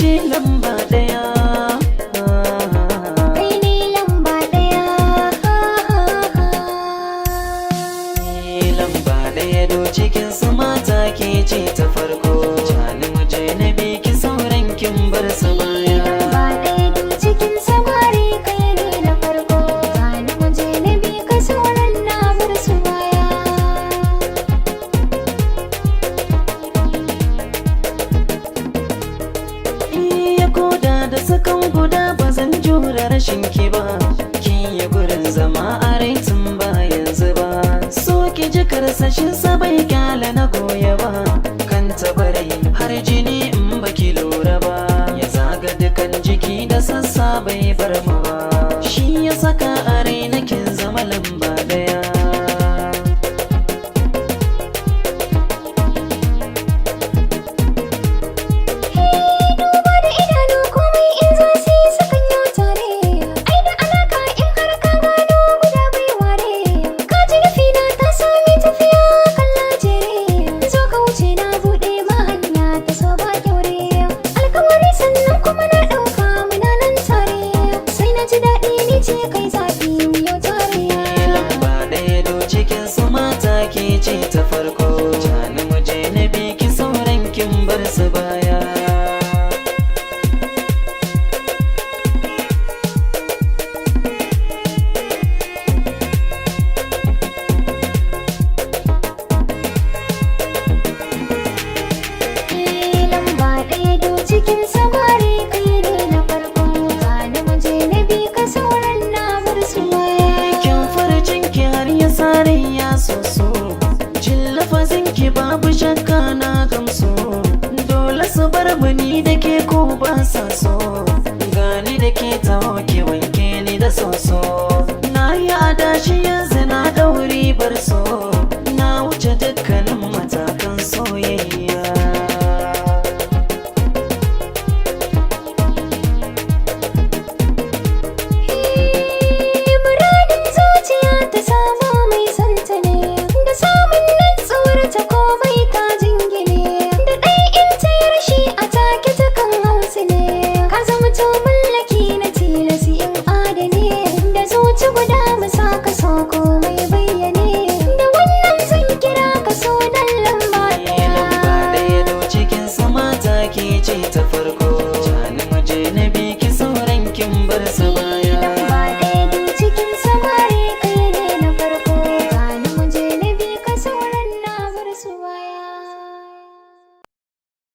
ce lamba ɗaya. Kai ne lamba ɗaya. Lamba ɗaya do cikin su mata ke ce ta farko. Jani mu je na biki sauran kin bar su baya. Lamba ɗaya duk cikin samari kai ne na farko. Zani mu je na bi ka sauran na bar su baya. Iya koda da sakan guda ba zan jura rashin ki ba. Kin yi gurin zama a rai tun ba yanzu ba. So ki ji karsashin sa bai kyale na goya ba. Kan tabarai har jini in baki lura ba. Ya zaga dukan jiki da sassa bai bar mu ba.